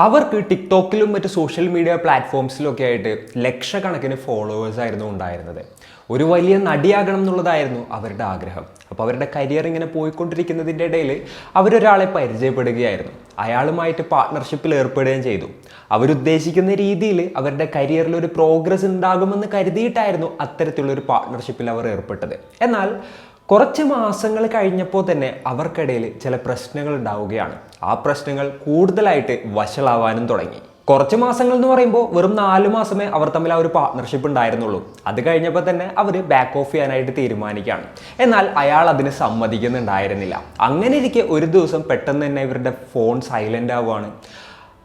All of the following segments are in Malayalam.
അവർക്ക് ടിക്ടോക്കിലും മറ്റ് സോഷ്യൽ മീഡിയ പ്ലാറ്റ്ഫോംസിലൊക്കെ ആയിട്ട് ലക്ഷക്കണക്കിന് ഫോളോവേഴ്സ് ആയിരുന്നു ഉണ്ടായിരുന്നത്. ഒരു വലിയ നടിയാകണം എന്നുള്ളതായിരുന്നു അവരുടെ ആഗ്രഹം. അപ്പോൾ അവരുടെ കരിയർ ഇങ്ങനെ പോയിക്കൊണ്ടിരിക്കുന്നതിൻ്റെ ഇടയിൽ അവരൊരാളെ പരിചയപ്പെടുകയായിരുന്നു. അയാളുമായിട്ട് പാർട്ട്ണർഷിപ്പിൽ ഏർപ്പെടുകയും ചെയ്തു. അവരുദ്ദേശിക്കുന്ന രീതിയിൽ അവരുടെ കരിയറിൽ ഒരു പ്രോഗ്രസ് ഉണ്ടാകുമെന്ന് കരുതിയിട്ടായിരുന്നു അത്തരത്തിലുള്ളൊരു പാർട്ട്ണർഷിപ്പിൽ അവർ ഏർപ്പെട്ടത്. എന്നാൽ കുറച്ച് മാസങ്ങൾ കഴിഞ്ഞപ്പോൾ തന്നെ അവർക്കിടയിൽ ചില പ്രശ്നങ്ങൾ ഉണ്ടാവുകയാണ്. ആ പ്രശ്നങ്ങൾ കൂടുതലായിട്ട് വഷളാവാനും തുടങ്ങി. കുറച്ച് മാസങ്ങൾ എന്ന് പറയുമ്പോൾ വെറും 4 മാസമേ അവർ തമ്മിൽ ആ ഒരു പാർട്ട്ണർഷിപ്പ് ഉണ്ടായിരുന്നുള്ളൂ. അത് കഴിഞ്ഞപ്പോൾ തന്നെ അവർ ബാക്ക് ഓഫ് ചെയ്യാനായിട്ട് തീരുമാനിക്കുകയാണ്. എന്നാൽ അയാൾ അതിന് സമ്മതിക്കുന്നുണ്ടായിരുന്നില്ല. അങ്ങനെ ഇരിക്കെ ഒരു ദിവസം പെട്ടെന്ന് തന്നെ ഇവരുടെ ഫോൺ സൈലൻ്റ് ആവുകയാണ്.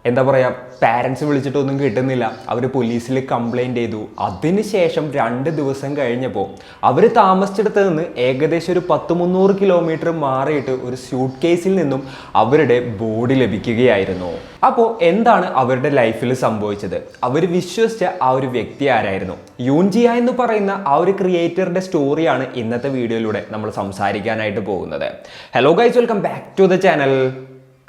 എന്താ പറയുക, പാരൻസ് വിളിച്ചിട്ടൊന്നും കിട്ടുന്നില്ല. അവർ പോലീസിൽ കംപ്ലൈൻറ്റ് ചെയ്തു. അതിനുശേഷം 2 ദിവസം കഴിഞ്ഞപ്പോൾ അവർ താമസിച്ചിടത്ത് നിന്ന് ഏകദേശം ഒരു 100-300 കിലോമീറ്റർ മാറിയിട്ട് ഒരു സ്യൂട്ട് കേസിൽ നിന്നും അവരുടെ ബോഡി ലഭിക്കുകയായിരുന്നു. അപ്പോൾ എന്താണ് അവരുടെ ലൈഫിൽ സംഭവിച്ചത്? അവർ വിശ്വസിച്ച ആ ഒരു വ്യക്തി ആരായിരുന്നു? യൂൻജിയ എന്ന് പറയുന്ന ആ ഒരു ക്രിയേറ്ററുടെ സ്റ്റോറിയാണ് ഇന്നത്തെ വീഡിയോയിലൂടെ നമ്മൾ സംസാരിക്കാനായിട്ട് പോകുന്നത്. Hello guys, welcome back to the channel.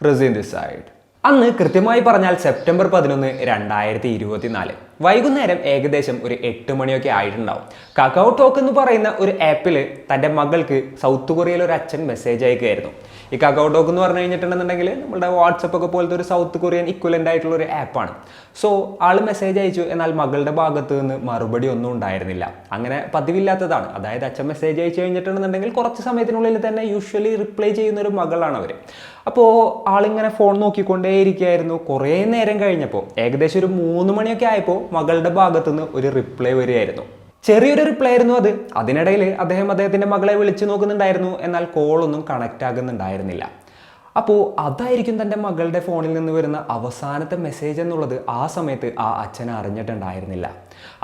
Rizin this side. അന്ന് കൃത്യമായി പറഞ്ഞാൽ സെപ്റ്റംബർ 11, 2024 വൈകുന്നേരം ഏകദേശം ഒരു 8 മണിയൊക്കെ ആയിട്ടുണ്ടാവും. കക്കൗ ടോക്ക് എന്ന് പറയുന്ന ഒരു ആപ്പിൽ തൻ്റെ മകൾക്ക് സൗത്ത് കൊറിയയിൽ ഒരു അച്ഛൻ മെസ്സേജ് അയക്കുകയായിരുന്നു. ഈ കക്കൗ ടോക്ക് എന്ന് പറഞ്ഞു കഴിഞ്ഞിട്ടുണ്ടെന്നുണ്ടെങ്കിൽ നമ്മുടെ വാട്സപ്പ് ഒക്കെ പോലത്തെ ഒരു സൗത്ത് കൊറിയൻ ഇക്വലൻ്റ് ആയിട്ടുള്ള ഒരു ആപ്പാണ്. സോ ആൾ മെസ്സേജ് അയച്ചു. എന്നാൽ മകളുടെ ഭാഗത്ത് നിന്ന് മറുപടി ഒന്നും ഉണ്ടായിരുന്നില്ല. അങ്ങനെ പതിവില്ലാത്തതാണ്. അതായത് അച്ഛൻ മെസ്സേജ് അയച്ചു കഴിഞ്ഞിട്ടുണ്ടെന്നുണ്ടെങ്കിൽ കുറച്ച് സമയത്തിനുള്ളിൽ തന്നെ യൂഷ്വലി റിപ്ലൈ ചെയ്യുന്ന ഒരു മകളാണ് അവർ. അപ്പോൾ ആളിങ്ങനെ ഫോൺ നോക്കിക്കൊണ്ടേയിരിക്കുകയായിരുന്നു. കുറേ നേരം കഴിഞ്ഞപ്പോൾ ഏകദേശം ഒരു 3 മണിയൊക്കെ ആയപ്പോൾ മകളുടെ ഭാഗത്തുനിന്ന് ഒരു റിപ്ലൈ വരികയായിരുന്നു. ചെറിയൊരു റിപ്ലൈ ആയിരുന്നു അത്. അതിനിടയിൽ അദ്ദേഹത്തിൻ്റെ മകളെ വിളിച്ചു നോക്കുന്നുണ്ടായിരുന്നു. എന്നാൽ കോളൊന്നും കണക്റ്റ് ആകുന്നുണ്ടായിരുന്നില്ല. അപ്പോൾ അതായിരിക്കും തൻ്റെ മകളുടെ ഫോണിൽ നിന്ന് വരുന്ന അവസാനത്തെ മെസ്സേജ് എന്നുള്ളത് ആ സമയത്ത് ആ അച്ഛൻ അറിഞ്ഞിട്ടുണ്ടായിരുന്നില്ല.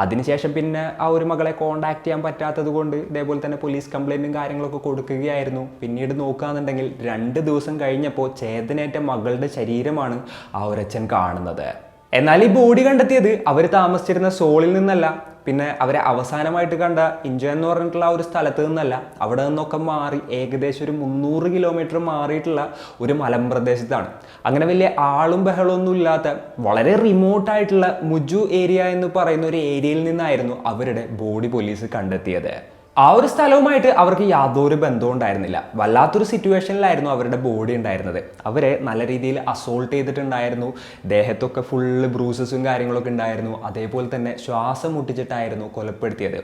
അതിനുശേഷം പിന്നെ ആ ഒരു മകളെ കോൺടാക്ട് ചെയ്യാൻ പറ്റാത്തത് കൊണ്ട് ഇതേപോലെ തന്നെ പോലീസ് കംപ്ലൈൻറ്റും കാര്യങ്ങളൊക്കെ കൊടുക്കുകയായിരുന്നു. പിന്നീട് നോക്കുകയാണെന്നുണ്ടെങ്കിൽ 2 ദിവസം കഴിഞ്ഞപ്പോൾ ചേതനേറ്റ മകളുടെ ശരീരമാണ് ആ ഒരച്ഛൻ കാണുന്നത്. എന്നാൽ ഈ ബോഡി കണ്ടെത്തിയത് അവർ താമസിച്ചിരുന്ന സോളിൽ നിന്നല്ല, പിന്നെ അവരെ അവസാനമായിട്ട് കണ്ട ഇഞ്ചോ എന്ന് പറഞ്ഞിട്ടുള്ള ആ ഒരു സ്ഥലത്ത് നിന്നല്ല, അവിടെ നിന്നൊക്കെ മാറി ഏകദേശം ഒരു 300 കിലോമീറ്റർ മാറിയിട്ടുള്ള ഒരു മലമ്പ്രദേശത്താണ്. അങ്ങനെ വലിയ ആളും ബഹളമൊന്നും ഇല്ലാത്ത വളരെ റിമോട്ടായിട്ടുള്ള മുജു ഏരിയ എന്ന് പറയുന്ന ഒരു ഏരിയയിൽ നിന്നായിരുന്നു അവരുടെ ബോഡി പോലീസ് കണ്ടെത്തിയത്. ആ ഒരു സ്ഥലവുമായിട്ട് അവർക്ക് യാതൊരു ബന്ധവും ഉണ്ടായിരുന്നില്ല. വല്ലാത്തൊരു സിറ്റുവേഷനിലായിരുന്നു അവരുടെ ബോഡി ഉണ്ടായിരുന്നത്. അവരെ നല്ല രീതിയിൽ അസോൾട്ട് ചെയ്തിട്ടുണ്ടായിരുന്നു. ദേഹത്തൊക്കെ ഫുള്ള് ബ്രൂസസും കാര്യങ്ങളൊക്കെ ഉണ്ടായിരുന്നു. അതേപോലെ തന്നെ ശ്വാസം മുട്ടിച്ചിട്ടായിരുന്നു കൊലപ്പെടുത്തിയത്.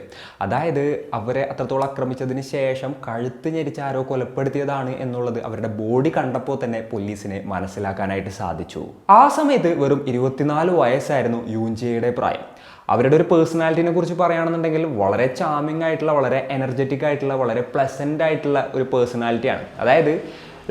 അതായത് അവരെ അത്രത്തോളം ആക്രമിച്ചതിന് ശേഷം കഴുത്ത് ഞെരിച്ച് ആരോ കൊലപ്പെടുത്തിയതാണ് എന്നുള്ളത് അവരുടെ ബോഡി കണ്ടപ്പോൾ തന്നെ പോലീസിന് മനസ്സിലാക്കാനായിട്ട് സാധിച്ചു. ആ സമയത്ത് വെറും 24 വയസ്സായിരുന്നു യൂൻജിയയുടെ പ്രായം. അവരുടെ ഒരു പേഴ്സണാലിറ്റിനെ കുറിച്ച് പറയുകയാണെന്നുണ്ടെങ്കിൽ വളരെ ചാമിങ് ആയിട്ടുള്ള, വളരെ എനർജറ്റിക് ആയിട്ടുള്ള, വളരെ പ്ലസൻ്റ് ആയിട്ടുള്ള ഒരു പേഴ്സണാലിറ്റിയാണ്. അതായത്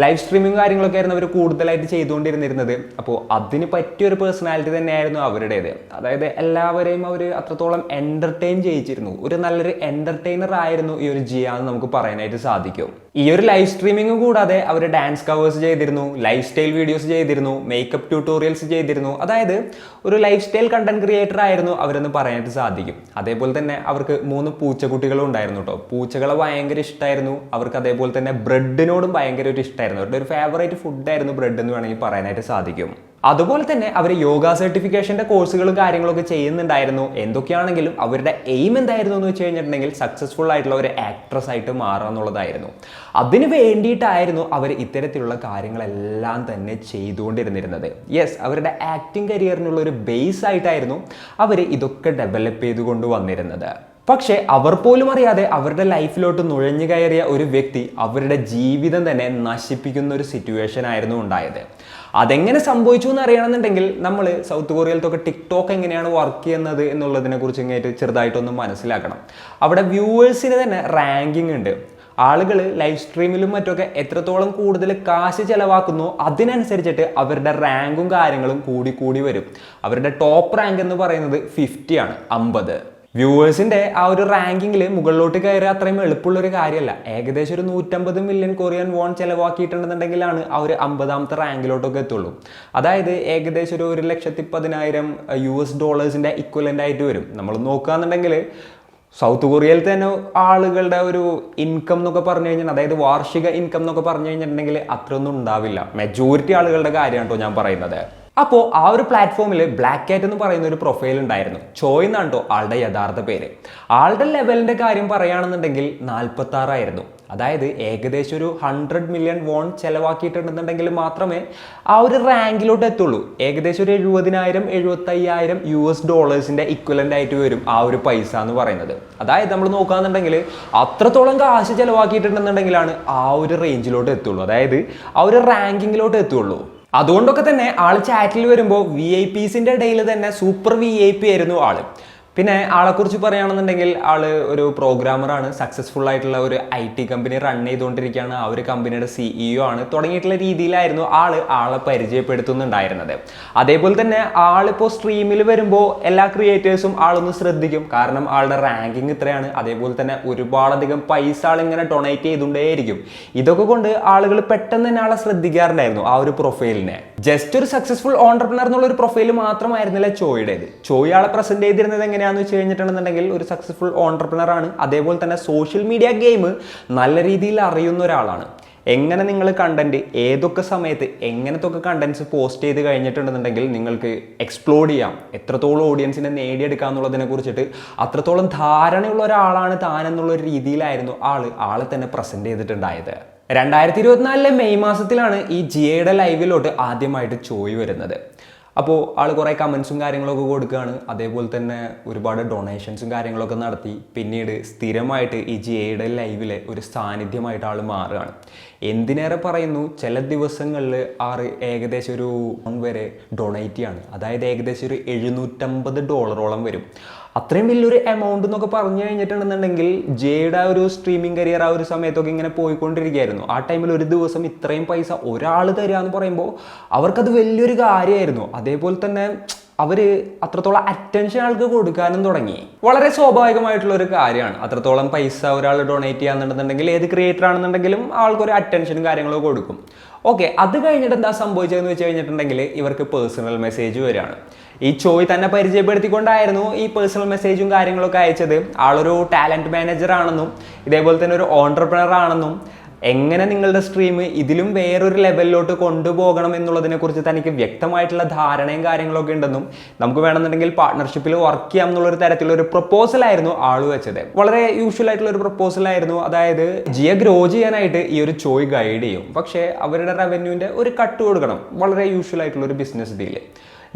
ലൈവ് സ്ട്രീമിങ് കാര്യങ്ങളൊക്കെ ആയിരുന്നു അവർ കൂടുതലായിട്ട് ചെയ്തുകൊണ്ടിരുന്നത്. അപ്പോൾ അതിന് പറ്റിയൊരു പേഴ്സണാലിറ്റി തന്നെയായിരുന്നു അവരുടേത്. അതായത് എല്ലാവരെയും അവർ അത്രത്തോളം എൻ്റർടൈൻ ചെയ്യിച്ചിരുന്നു. ഒരു നല്ലൊരു എൻ്റർടൈനർ ആയിരുന്നു ഈ ഒരു ജിയ എന്ന് നമുക്ക് പറയാനായിട്ട് സാധിക്കും. ഈ ഒരു ലൈവ് സ്ട്രീമിംഗ് കൂടാതെ അവർ ഡാൻസ് കവേഴ്സ് ചെയ്തിരുന്നു, ലൈഫ് സ്റ്റൈൽ വീഡിയോസ് ചെയ്തിരുന്നു, മേക്കപ്പ് ട്യൂട്ടോറിയൽസ് ചെയ്തിരുന്നു. അതായത് ഒരു ലൈഫ് സ്റ്റൈൽ കണ്ടന്റ് ക്രിയേറ്റർ ആയിരുന്നു അവരെന്ന് പറയാനായിട്ട് സാധിക്കും. അതേപോലെ തന്നെ അവർക്ക് 3 പൂച്ചക്കുട്ടികളും ഉണ്ടായിരുന്നു കേട്ടോ. പൂച്ചകളെ ഭയങ്കര ഇഷ്ടമായിരുന്നു അവർക്ക്. അതേപോലെ തന്നെ ബ്രെഡിനോടും ഭയങ്കര ഒരു ഇഷ്ടമായിരുന്നു. അവരുടെ ഒരു ഫേവറേറ്റ് ഫുഡായിരുന്നു ബ്രെഡ് എന്ന് വേണമെങ്കിൽ പറയാനായിട്ട് സാധിക്കും. അതുപോലെ തന്നെ അവർ യോഗ സർട്ടിഫിക്കേഷൻ്റെ കോഴ്സുകളും കാര്യങ്ങളൊക്കെ ചെയ്യുന്നുണ്ടായിരുന്നു. എന്തൊക്കെയാണെങ്കിലും അവരുടെ എയിം എന്തായിരുന്നു എന്ന് വെച്ച് കഴിഞ്ഞിട്ടുണ്ടെങ്കിൽ സക്സസ്ഫുൾ ആയിട്ടുള്ള ഒരു ആക്ട്രസ് ആയിട്ട് മാറുക എന്നുള്ളതായിരുന്നു. അതിന് വേണ്ടിയിട്ടായിരുന്നു അവർ ഇത്തരത്തിലുള്ള കാര്യങ്ങളെല്ലാം തന്നെ ചെയ്തുകൊണ്ടിരുന്നിരുന്നത്. യെസ്, അവരുടെ ആക്ടിങ് കരിയറിനുള്ള ഒരു ബേസ് ആയിട്ടായിരുന്നു അവർ ഇതൊക്കെ ഡെവലപ്പ് ചെയ്തുകൊണ്ട് വന്നിരുന്നത്. പക്ഷേ അവർ പോലും അറിയാതെ അവരുടെ ലൈഫിലോട്ട് നുഴഞ്ഞു കയറിയ ഒരു വ്യക്തി അവരുടെ ജീവിതം തന്നെ നശിപ്പിക്കുന്ന ഒരു സിറ്റുവേഷൻ ആയിരുന്നു ഉണ്ടായത്. അതെങ്ങനെ സംഭവിച്ചു എന്ന് അറിയണമെന്നുണ്ടെങ്കിൽ നമ്മൾ സൗത്ത് കൊറിയയിലത്തൊക്കെ ടിക്ടോക്ക് എങ്ങനെയാണ് വർക്ക് ചെയ്യുന്നത് എന്നുള്ളതിനെ കുറിച്ച് ഇങ്ങോട്ട് ചെറുതായിട്ടൊന്ന് മനസ്സിലാക്കണം. അവിടെ വ്യൂവേഴ്സിന് തന്നെ റാങ്കിങ് ഉണ്ട്. ആളുകൾ ലൈവ് സ്ട്രീമിലും മറ്റൊക്കെ എത്രത്തോളം കൂടുതൽ കാശ് ചിലവാക്കുന്നോ അതിനനുസരിച്ചിട്ട് അവരുടെ റാങ്കും കാര്യങ്ങളും കൂടി വരും. അവരുടെ ടോപ്പ് റാങ്ക് എന്ന് പറയുന്നത് 50 ആണ്, 50. വ്യൂവേഴ്സിൻ്റെ ആ ഒരു റാങ്കിങ്ങിൽ മുകളിലോട്ട് കയറി അത്രയും എളുപ്പമുള്ളൊരു കാര്യമല്ല. ഏകദേശം ഒരു 150 മില്യൺ കൊറിയൻ വോൺ ചിലവാക്കിയിട്ടുണ്ടെന്നുണ്ടെങ്കിലാണ് ആ ഒരു 50ാമത്തെ റാങ്കിലോട്ടൊക്കെ എത്തുള്ളൂ. അതായത് ഏകദേശം ഒരു $1,10,000 ഇക്വലൻ്റ് ആയിട്ട് വരും. നമ്മൾ നോക്കുകയാണെന്നുണ്ടെങ്കിൽ സൗത്ത് കൊറിയയിൽ തന്നെ ആളുകളുടെ ഒരു ഇൻകം എന്നൊക്കെ പറഞ്ഞു കഴിഞ്ഞാൽ, അതായത് വാർഷിക ഇൻകം എന്നൊക്കെ പറഞ്ഞു കഴിഞ്ഞിട്ടുണ്ടെങ്കിൽ അത്രയൊന്നും ഉണ്ടാവില്ല. മെജോറിറ്റി ആളുകളുടെ കാര്യമാണ് കേട്ടോ ഞാൻ പറയുന്നത്. അപ്പോൾ ആ ഒരു പ്ലാറ്റ്ഫോമിൽ ബ്ലാക്ക് കാറ്റ് എന്ന് പറയുന്ന ഒരു പ്രൊഫൈൽ ഉണ്ടായിരുന്നു. ചോയ് എന്നാണ്ടോ ആളുടെ യഥാർത്ഥ പേര്. ആളുടെ ലെവലിന്റെ കാര്യം പറയുകയാണെന്നുണ്ടെങ്കിൽ 46 അതായത് ഏകദേശം ഒരു 100 മില്യൺ വോൺ ചെലവാക്കിയിട്ടുണ്ടെന്നുണ്ടെങ്കിൽ മാത്രമേ ആ ഒരു റാങ്കിലോട്ട് എത്തുള്ളൂ. ഏകദേശം ഒരു 70,000-75,000 US$ ഇക്വലന്റ് ആയിട്ട് വരും ആ ഒരു പൈസ എന്ന് പറയുന്നത്. അതായത് നമ്മൾ നോക്കുകയാണെന്നുണ്ടെങ്കിൽ അത്രത്തോളം കാശ് ചെലവാക്കിയിട്ടുണ്ടെന്നുണ്ടെങ്കിലാണ് ആ ഒരു റേഞ്ചിലോട്ട് എത്തുള്ളൂ, അതായത് ആ ഒരു റാങ്കിങ്ങിലോട്ട് എത്തുള്ളൂ. അതുകൊണ്ടൊക്കെ തന്നെ ആൾ ചാറ്റിൽ വരുമ്പോൾ VIPസിന്റെ ഇടയിൽ തന്നെ സൂപ്പർ VIP ആയിരുന്നു ആള്. പിന്നെ ആളെക്കുറിച്ച് പറയുകയാണെന്നുണ്ടെങ്കിൽ ആള് ഒരു പ്രോഗ്രാമറാണ്, സക്സസ്ഫുൾ ആയിട്ടുള്ള ഒരു IT കമ്പനി റൺ ചെയ്തുകൊണ്ടിരിക്കുകയാണ്, ആ ഒരു കമ്പനിയുടെ CEO ആണ്. തുടങ്ങിയിട്ടുള്ള രീതിയിലായിരുന്നു ആളെ പരിചയപ്പെടുത്തുന്നുണ്ടായിരുന്നത്. അതേപോലെ തന്നെ ആളിപ്പോൾ സ്ട്രീമിൽ വരുമ്പോൾ എല്ലാ ക്രിയേറ്റേഴ്സും ആളൊന്ന് ശ്രദ്ധിക്കും, കാരണം ആളുടെ റാങ്കിങ് ഇത്രയാണ്. അതേപോലെ തന്നെ ഒരുപാടധികം പൈസ ആളിങ്ങനെ ഡൊണേറ്റ് ചെയ്തുകൊണ്ടേയിരിക്കും. ഇതൊക്കെ കൊണ്ട് ആളുകൾ പെട്ടെന്ന് തന്നെ ആളെ ശ്രദ്ധിക്കാറുണ്ടായിരുന്നു ആ ഒരു പ്രൊഫൈലിനെ. ജസ്റ്റ് ഒരു സക്സസ്ഫുൾ ഓണ്ടർപ്രണർ എന്നുള്ള ഒരു പ്രൊഫൈൽ മാത്രമായിരുന്നില്ല ചോയുടേത്. ചോയ് ആളെ പ്രസന്റ് ചെയ്തിരുന്നത് എങ്ങനെയാണെന്ന് വെച്ച് കഴിഞ്ഞിട്ടുണ്ടെന്നുണ്ടെങ്കിൽ ഒരു സക്സസ്ഫുൾ ഓണ്ടർപ്രണർ ആണ്. അതേപോലെ തന്നെ സോഷ്യൽ മീഡിയ ഗെയിം നല്ല രീതിയിൽ അറിയുന്ന ഒരാളാണ്. എങ്ങനെ നിങ്ങൾ കണ്ടന്റ് ഏതൊക്കെ സമയത്ത് എങ്ങനത്തൊക്കെ കണ്ടന്റ്സ് പോസ്റ്റ് ചെയ്ത് കഴിഞ്ഞിട്ടുണ്ടെന്നുണ്ടെങ്കിൽ നിങ്ങൾക്ക് എക്സ്പ്ലോർ ചെയ്യാം, എത്രത്തോളം ഓഡിയൻസിനെ നേടിയെടുക്കുക എന്നുള്ളതിനെ കുറിച്ചിട്ട് അത്രത്തോളം ധാരണയുള്ള ഒരാളാണ് താൻ എന്നുള്ള ഒരു രീതിയിലായിരുന്നു ആളെ തന്നെ പ്രസന്റ് ചെയ്തിട്ടുണ്ടായത്. 2024 മെയ് മാസത്തിലാണ് ഈ ജിയയുടെ ലൈവിലോട്ട് ആദ്യമായിട്ട് ചോയ് വരുന്നത്. അപ്പോൾ ആൾ കുറേ കമൻസും കാര്യങ്ങളൊക്കെ കൊടുക്കുകയാണ്. അതേപോലെ തന്നെ ഒരുപാട് ഡൊണേഷൻസും കാര്യങ്ങളൊക്കെ നടത്തി പിന്നീട് സ്ഥിരമായിട്ട് ഈ ജിയയുടെ ലൈവിലെ ഒരു സാന്നിധ്യമായിട്ട് ആൾ മാറുകയാണ്. എന്തിനേറെ പറയുന്നു, ചില ദിവസങ്ങളിൽ ഏകദേശം ഒരു വരെ ഡൊണേറ്റ് ചെയ്യാണ്. അതായത് ഏകദേശം ഒരു $750 വരും. അത്രയും വലിയൊരു എമൗണ്ട് എന്നൊക്കെ പറഞ്ഞു കഴിഞ്ഞിട്ടുണ്ടെന്നുണ്ടെങ്കിൽ ജിയയുടെ ഒരു സ്ട്രീമിംഗ് കരിയർ ആ ഒരു സമയത്തൊക്കെ ഇങ്ങനെ പോയിക്കൊണ്ടിരിക്കുകയായിരുന്നു. ആ ടൈമിൽ ഒരു ദിവസം ഇത്രയും പൈസ ഒരാൾ തരിക എന്ന് പറയുമ്പോൾ അവർക്കത് വലിയൊരു കാര്യമായിരുന്നു. അതേപോലെ തന്നെ അവർ അത്രത്തോളം അറ്റൻഷൻ ആൾക്ക് കൊടുക്കാനും തുടങ്ങി. വളരെ സ്വാഭാവികമായിട്ടുള്ള ഒരു കാര്യമാണ്. അത്രത്തോളം പൈസ ഒരാൾ ഡൊണേറ്റ് ചെയ്യാന്നുണ്ടെന്നുണ്ടെങ്കിൽ ഏത് ക്രിയേറ്റർ ആണെന്നുണ്ടെങ്കിലും ആൾക്കൊരു അറ്റൻഷനും കാര്യങ്ങളൊക്കെ കൊടുക്കും. ഓക്കെ, അത് കഴിഞ്ഞിട്ട് എന്താ സംഭവിച്ചതെന്ന് വെച്ച് കഴിഞ്ഞിട്ടുണ്ടെങ്കിൽ ഇവർക്ക് പേഴ്സണൽ മെസ്സേജ് വരികയാണ്. ഈ ചോയ് തന്നെ പരിചയപ്പെടുത്തിക്കൊണ്ടായിരുന്നു ഈ പേഴ്സണൽ മെസ്സേജും കാര്യങ്ങളൊക്കെ അയച്ചത്. ആളൊരു ടാലന്റ് മാനേജർ ആണെന്നും ഇതേപോലെ തന്നെ ഒരു ഓൺട്രപ്രണർ ആണെന്നും എങ്ങനെ നിങ്ങളുടെ സ്ട്രീം ഇതിലും വേറൊരു ലെവലിലോട്ട് കൊണ്ടുപോകണം എന്നുള്ളതിനെ കുറിച്ച് തനിക്ക് വ്യക്തമായിട്ടുള്ള ധാരണയും കാര്യങ്ങളൊക്കെ ഉണ്ടെന്നും നമുക്ക് വേണമെന്നുണ്ടെങ്കിൽ പാർട്ട്ണർഷിപ്പിൽ വർക്ക് ചെയ്യാം എന്നുള്ളൊരു തരത്തിലുള്ള ഒരു പ്രപ്പോസൽ ആയിരുന്നു ആൾ വെച്ചത്. വളരെ യൂഷ്വൽ ആയിട്ടുള്ള ഒരു പ്രപ്പോസൽ ആയിരുന്നു. അതായത് ജിയ ഗ്രോ ചെയ്യാനായിട്ട് ഈ ഒരു ചോയ് ഗൈഡ് ചെയ്യും, പക്ഷേ അവരുടെ റവന്യൂവിന്റെ ഒരു കട്ട് കൊടുക്കണം. വളരെ യൂഷ്വൽ ആയിട്ടുള്ള ഒരു ബിസിനസ് ഡീല്.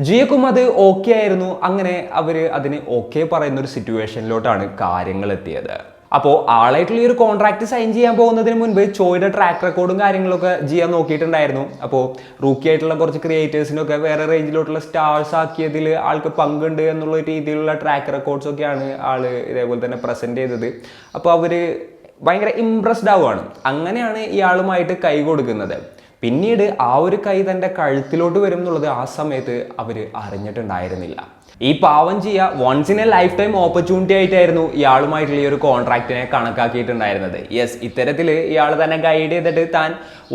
ജിയക്കും അത് ഓക്കെ ആയിരുന്നു. അങ്ങനെ അവർ അതിന് ഓക്കെ പറയുന്ന ഒരു സിറ്റുവേഷനിലോട്ടാണ് കാര്യങ്ങൾ എത്തിയത്. അപ്പോൾ ആളായിട്ടുള്ള ഈ ഒരു കോൺട്രാക്ട് സൈൻ ചെയ്യാൻ പോകുന്നതിന് മുൻപ് ചോയുടെ ട്രാക്ക് റെക്കോർഡും കാര്യങ്ങളൊക്കെ ജിയ നോക്കിയിട്ടുണ്ടായിരുന്നു. അപ്പോൾ റൂക്കി ആയിട്ടുള്ള കുറച്ച് ക്രിയേറ്റേഴ്സിനൊക്കെ വേറെ റേഞ്ചിലോട്ടുള്ള സ്റ്റാർസ് ആക്കിയതിൽ ആൾക്ക് പങ്കുണ്ട് എന്നുള്ള രീതിയിലുള്ള ട്രാക്ക് റെക്കോർഡ്സ് ഒക്കെയാണ് ആള് ഇതേപോലെ തന്നെ പ്രസന്റ് ചെയ്തത്. അപ്പോൾ അവര് ഭയങ്കര ഇംപ്രസ്ഡ് ആവുകയാണ്. അങ്ങനെയാണ് ഇയാളുമായിട്ട് കൈ കൊടുക്കുന്നത്. പിന്നീട് ആ ഒരു കൈ തൻ്റെ കഴുത്തിലോട്ട് വരും എന്നുള്ളത് ആ സമയത്ത് അവർ അറിഞ്ഞിട്ടുണ്ടായിരുന്നില്ല. ഈ പാവം ചെയ്യുക once in a lifetime opportunity ആയിട്ടായിരുന്നു ഇയാളുമായിട്ടുള്ള ഈ ഒരു കോൺട്രാക്റ്റിനെ കണക്കാക്കിയിട്ടുണ്ടായിരുന്നത്. യെസ്, ഇത്തരത്തിൽ ഇയാൾ തന്നെ ഗൈഡ് ചെയ്തിട്ട് താൻ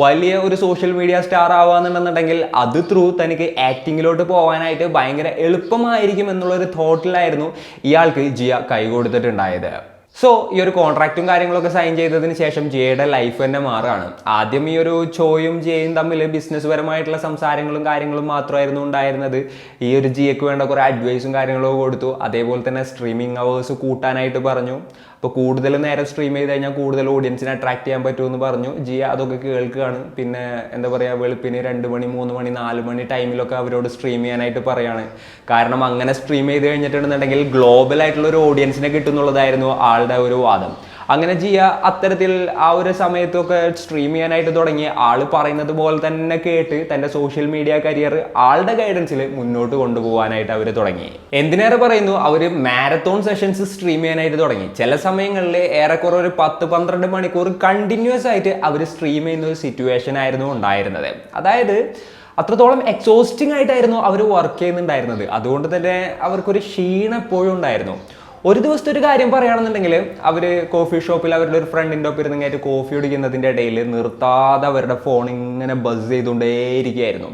വലിയ ഒരു സോഷ്യൽ മീഡിയ സ്റ്റാർ ആവാന്നുണ്ടെന്നുണ്ടെങ്കിൽ അത് ത്രൂ തനിക്ക് ആക്ടിങ്ങിലോട്ട് പോകാനായിട്ട് ഭയങ്കര എളുപ്പമായിരിക്കും എന്നുള്ളൊരു തോട്ടിലായിരുന്നു ഇയാൾക്ക് ജിയ കൈ കൊടുത്തിട്ടുണ്ടായത്. സോ ഈ ഒരു കോൺട്രാക്റ്റും കാര്യങ്ങളൊക്കെ സൈൻ ചെയ്തതിന് ശേഷം ജിയയുടെ ലൈഫ് തന്നെ മാറുകയാണ്. ആദ്യം ഈ ഒരു ചോയും ജിയയും തമ്മിൽ ബിസിനസ് പരമായിട്ടുള്ള സംസാരങ്ങളും കാര്യങ്ങളും മാത്രമായിരുന്നു ഉണ്ടായിരുന്നത്. ഈ ഒരു ജിയക്ക് വേണ്ട കുറേ അഡ്വൈസും കാര്യങ്ങളൊക്കെ കൊടുത്തു. അതേപോലെ തന്നെ സ്ട്രീമിംഗ് അവേഴ്സ് കൂട്ടാനായിട്ട് പറഞ്ഞു. അപ്പോൾ കൂടുതൽ നേരം സ്ട്രീം ചെയ്ത് കഴിഞ്ഞാൽ കൂടുതൽ ഓഡിയൻസിനെ അട്രാക്ട് ചെയ്യാൻ പറ്റുമെന്ന് പറഞ്ഞു. ജിയ അതൊക്കെ കേൾക്കുകയാണ്. പിന്നെ എന്താ പറയുക, വെളുപ്പിന് 2 മണി 3 മണി 4 മണി ടൈമിലൊക്കെ അവരോട് സ്ട്രീം ചെയ്യാനായിട്ട് പറയാണ്. കാരണം അങ്ങനെ സ്ട്രീം ചെയ്ത് കഴിഞ്ഞിട്ടുണ്ടെന്നുണ്ടെങ്കിൽ ഗ്ലോബൽ ആയിട്ടുള്ള ഒരു ഓഡിയൻസിനെ കിട്ടുന്നുള്ളതായിരുന്നു ആളുടെ ഒരു വാദം. അങ്ങനെ ജിയ അത്തരത്തിൽ ആ ഒരു സമയത്തൊക്കെ സ്ട്രീം ചെയ്യാനായിട്ട് തുടങ്ങി. ആള് പറയുന്നത് പോലെ തന്നെ കേട്ട് തൻ്റെ സോഷ്യൽ മീഡിയ കരിയർ ആളുടെ ഗൈഡൻസിൽ മുന്നോട്ട് കൊണ്ടുപോകാനായിട്ട് അവർ തുടങ്ങി. എന്തിനേറെ പറയുന്നു, അവർ മാരത്തോൺ സെഷൻസ് സ്ട്രീം ചെയ്യാനായിട്ട് തുടങ്ങി. ചില സമയങ്ങളിൽ ഏറെക്കുറെ ഒരു 10-12 മണിക്കൂർ കണ്ടിന്യൂസ് ആയിട്ട് അവർ സ്ട്രീം ചെയ്യുന്ന ഒരു സിറ്റുവേഷൻ ആയിരുന്നു ഉണ്ടായിരുന്നത്. അതായത് അത്രത്തോളം എക്സോസ്റ്റിംഗ് ആയിട്ടായിരുന്നു അവർ വർക്ക് ചെയ്യുന്നുണ്ടായിരുന്നത്. അതുകൊണ്ട് തന്നെ അവർക്കൊരു ക്ഷീണം എപ്പോഴും ഉണ്ടായിരുന്നു. ഒരു ദിവസത്തെ ഒരു കാര്യം പറയുകയാണെന്നുണ്ടെങ്കിൽ അവർ കോഫി ഷോപ്പിൽ അവരുടെ ഒരു ഫ്രണ്ടിൻ്റെ ഒപ്പം ഇരുന്നെങ്കിൽ കോഫി കുടിക്കുന്നതിൻ്റെ ഇടയിൽ നിർത്താതെ അവരുടെ ഫോൺ ഇങ്ങനെ ബസ് ചെയ്തുകൊണ്ടേയിരിക്കുകയായിരുന്നു.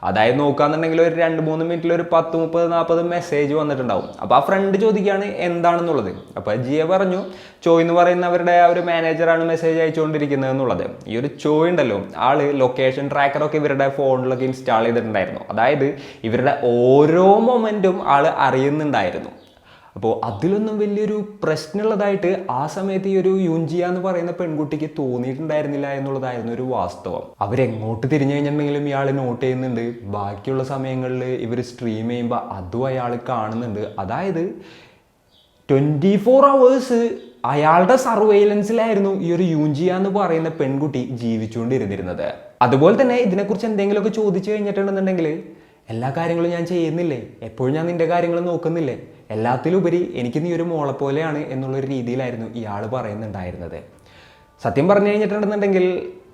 അതായത് നോക്കുകയാണെന്നുണ്ടെങ്കിൽ ഒരു 2-3 മിനിറ്റിൽ ഒരു 10-30-40 മെസ്സേജ് വന്നിട്ടുണ്ടാവും. അപ്പോൾ ആ ഫ്രണ്ട് ചോദിക്കുകയാണ് എന്താണെന്നുള്ളത്. അപ്പോൾ ജിയ പറഞ്ഞു ചോയ് എന്ന് പറയുന്നവരുടെ ആ ഒരു മാനേജറാണ് മെസ്സേജ് അയച്ചുകൊണ്ടിരിക്കുന്നത് എന്നുള്ളത്. ഈ ഒരു ചോയ് ഉണ്ടല്ലോ, ആള് ലൊക്കേഷൻ ട്രാക്കറൊക്കെ ഇവരുടെ ഫോണിലൊക്കെ ഇൻസ്റ്റാൾ ചെയ്തിട്ടുണ്ടായിരുന്നു. അതായത് ഇവരുടെ ഓരോ മൊമെൻറ്റും ആള് അറിയുന്നുണ്ടായിരുന്നു. അപ്പോൾ അതിലൊന്നും വലിയൊരു പ്രശ്നമുള്ളതായിട്ട് ആ സമയത്ത് ഈ ഒരു യുൻജിയ എന്ന് പറയുന്ന പെൺകുട്ടിക്ക് തോന്നിയിട്ടുണ്ടായിരുന്നില്ല എന്നുള്ളതായിരുന്നു ഒരു വാസ്തവം. അവരെങ്ങോട്ട് തിരിഞ്ഞു കഴിഞ്ഞിട്ടുണ്ടെങ്കിലും ഇയാൾ നോട്ട് ചെയ്യുന്നുണ്ട്. ബാക്കിയുള്ള സമയങ്ങളിൽ ഇവർ സ്ട്രീം ചെയ്യുമ്പോൾ അതും അയാൾ കാണുന്നുണ്ട്. അതായത് 24 hours അയാളുടെ സർവൈലൻസിലായിരുന്നു ഈ ഒരു യുൻജിയ എന്ന് പറയുന്ന പെൺകുട്ടി ജീവിച്ചുകൊണ്ടിരുന്നിരുന്നത്. അതുപോലെ തന്നെ ഇതിനെക്കുറിച്ച് എന്തെങ്കിലുമൊക്കെ ചോദിച്ചു കഴിഞ്ഞിട്ടുണ്ടെന്നുണ്ടെങ്കിൽ എല്ലാ കാര്യങ്ങളും ഞാൻ ചെയ്യുന്നില്ലേ, എപ്പോഴും ഞാൻ നിന്റെ കാര്യങ്ങൾ നോക്കുന്നില്ലേ, എല്ലാത്തിലുപരി എനിക്ക് നീ ഒരു മോളെ പോലെയാണ് എന്നുള്ളൊരു രീതിയിലായിരുന്നു ഇയാൾ പറയുന്നുണ്ടായിരുന്നത്. സത്യം പറഞ്ഞു കഴിഞ്ഞിട്ടുണ്ടെന്നുണ്ടെങ്കിൽ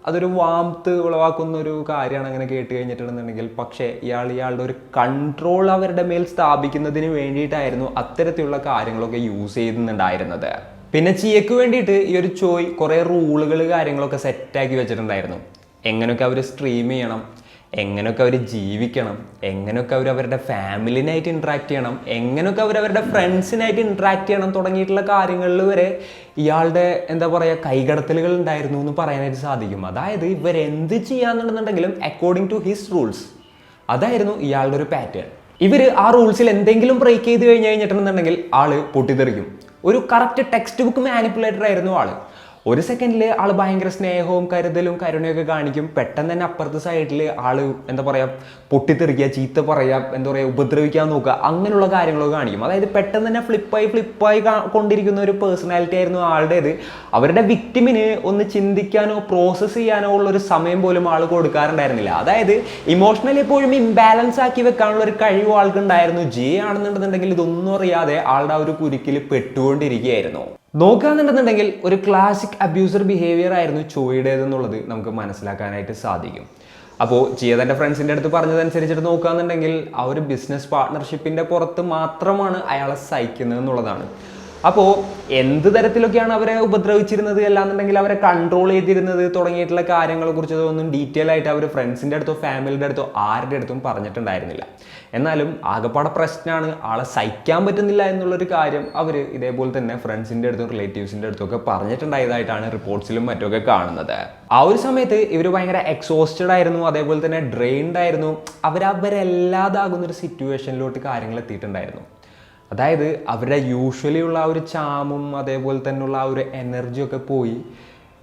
അതൊരു വാംത്ത് ഉളവാക്കുന്ന ഒരു കാര്യമാണ് അങ്ങനെ കേട്ട് കഴിഞ്ഞിട്ടുണ്ടെന്നുണ്ടെങ്കിൽ. പക്ഷേ ഇയാളുടെ ഒരു കൺട്രോൾ അവരുടെ മേൽ സ്ഥാപിക്കുന്നതിന് വേണ്ടിയിട്ടായിരുന്നു അത്തരത്തിലുള്ള കാര്യങ്ങളൊക്കെ യൂസ് ചെയ്യുന്നുണ്ടായിരുന്നത്. പിന്നെ ചിയക്ക് വേണ്ടിയിട്ട് ഈ ഒരു ചോയ് കുറേ റൂളുകൾ കാര്യങ്ങളൊക്കെ സെറ്റാക്കി വെച്ചിട്ടുണ്ടായിരുന്നു. എങ്ങനെയൊക്കെ അവർ സ്ട്രീം ചെയ്യണം, എങ്ങനെയൊക്കെ അവർ ജീവിക്കണം, എങ്ങനെയൊക്കെ അവർ അവരുടെ ഫാമിലിനായിട്ട് ഇൻട്രാക്ട് ചെയ്യണം, എങ്ങനെയൊക്കെ അവർ അവരുടെ ഫ്രണ്ട്സിനായിട്ട് ഇൻട്രാക്ട് ചെയ്യണം തുടങ്ങിയിട്ടുള്ള കാര്യങ്ങളിൽ വരെ ഇയാളുടെ എന്താ പറയുക കൈകടത്തലുകൾ ഉണ്ടായിരുന്നു എന്ന് പറയാനായിട്ട് സാധിക്കും. അതായത് ഇവരെന്ത് ചെയ്യാന്നുണ്ടെന്നുണ്ടെങ്കിലും അക്കോർഡിംഗ് ടു ഹിസ് റൂൾസ്, അതായിരുന്നു ഇയാളുടെ ഒരു പാറ്റേൺ. ഇവർ ആ റൂൾസിൽ എന്തെങ്കിലും ബ്രേക്ക് ചെയ്ത് കഴിഞ്ഞിട്ടുണ്ടെന്നുണ്ടെങ്കിൽ ആള് പൊട്ടിത്തെറിക്കും. ഒരു കറക്റ്റ് ടെക്സ്റ്റ് ബുക്ക് മാനിപ്പുലേറ്റർ ആയിരുന്നു ആള്. ഒരു സെക്കൻഡിൽ ആൾ ഭയങ്കര സ്നേഹവും കരുതലും കരുണയൊക്കെ കാണിക്കും. പെട്ടെന്ന് തന്നെ അപ്പുറത്തെ സൈഡിൽ ആള് എന്താ പറയുക പൊട്ടിത്തെറിക്കുക, ചീത്ത പറയുക, എന്താ പറയുക ഉപദ്രവിക്കാൻ നോക്കുക, അങ്ങനെയുള്ള കാര്യങ്ങളൊക്കെ കാണിക്കും. അതായത് പെട്ടെന്ന് തന്നെ ഫ്ലിപ്പായി കൊണ്ടിരിക്കുന്ന ഒരു പേഴ്സണാലിറ്റി ആയിരുന്നു ആളുടേത്. അവരുടെ വിക്ടിമിന് ഒന്ന് ചിന്തിക്കാനോ പ്രോസസ്സ് ചെയ്യാനോ ഉള്ളൊരു സമയം പോലും ആൾ കൊടുക്കാറുണ്ടായിരുന്നില്ല. അതായത് ഇമോഷണലി എപ്പോഴും ഇംബാലൻസ് ആക്കി വെക്കാനുള്ള ഒരു കഴിവ് ആൾക്കുണ്ടായിരുന്നു. ജിയ ആണെന്നുണ്ടെന്നുണ്ടെങ്കിൽ ഇതൊന്നും അറിയാതെ ആളുടെ ആ ഒരു കുരുക്കിൽ പെട്ടുകൊണ്ടിരിക്കുകയായിരുന്നു. നോക്കുകയാണെന്നുണ്ടെന്നുണ്ടെങ്കിൽ ഒരു ക്ലാസിക് അബ്യൂസർ ബിഹേവിയർ ആയിരുന്നു ചോയുടേതെന്നുള്ളത് നമുക്ക് മനസ്സിലാക്കാനായിട്ട് സാധിക്കും. അപ്പോൾ ജിയ തൻ്റെ ഫ്രണ്ട്സിൻ്റെ അടുത്ത് പറഞ്ഞതനുസരിച്ചിട്ട് നോക്കുകയാണെന്നുണ്ടെങ്കിൽ ആ ഒരു ബിസിനസ് പാർട്ട്ണർഷിപ്പിൻ്റെ പുറത്ത് മാത്രമാണ് അയാളെ സഹിക്കുന്നത് എന്നുള്ളതാണ്. അപ്പോൾ എന്ത് തരത്തിലൊക്കെയാണ് അവരെ ഉപദ്രവിച്ചിരുന്നത് അല്ലാന്നുണ്ടെങ്കിൽ അവരെ കൺട്രോൾ ചെയ്തിരുന്നത് തുടങ്ങിയിട്ടുള്ള കാര്യങ്ങളെ കുറിച്ചൊന്നും ഡീറ്റെയിൽ ആയിട്ട് അവർ ഫ്രണ്ട്സിൻ്റെ അടുത്തോ ഫാമിലിയുടെ അടുത്തോ ആരുടെ അടുത്തും പറഞ്ഞിട്ടുണ്ടായിരുന്നില്ല. എന്നാലും ആകെപ്പാടെ പ്രശ്നമാണ്, ആളെ സഹിക്കാൻ പറ്റുന്നില്ല എന്നുള്ളൊരു കാര്യം അവർ ഇതേപോലെ തന്നെ ഫ്രണ്ട്സിൻ്റെ അടുത്തും റിലേറ്റീവ്സിൻ്റെ അടുത്തും ഒക്കെ പറഞ്ഞിട്ടുണ്ടായതായിട്ടാണ് റിപ്പോർട്ട്സിലും മറ്റുമൊക്കെ കാണുന്നത്. ആ ഒരു സമയത്ത് ഇവർ ഭയങ്കര എക്സോസ്റ്റഡ് ആയിരുന്നു, അതേപോലെ തന്നെ ഡ്രെയിൻഡ് ആയിരുന്നു. അവരല്ലാതാകുന്നൊരു സിറ്റുവേഷനിലോട്ട് കാര്യങ്ങൾ എത്തിയിട്ടുണ്ടായിരുന്നു. അതായത് അവരുടെ യൂഷ്വലി ഉള്ള ആ ഒരു ചാമും അതേപോലെ തന്നെയുള്ള ആ ഒരു എനർജിയൊക്കെ പോയി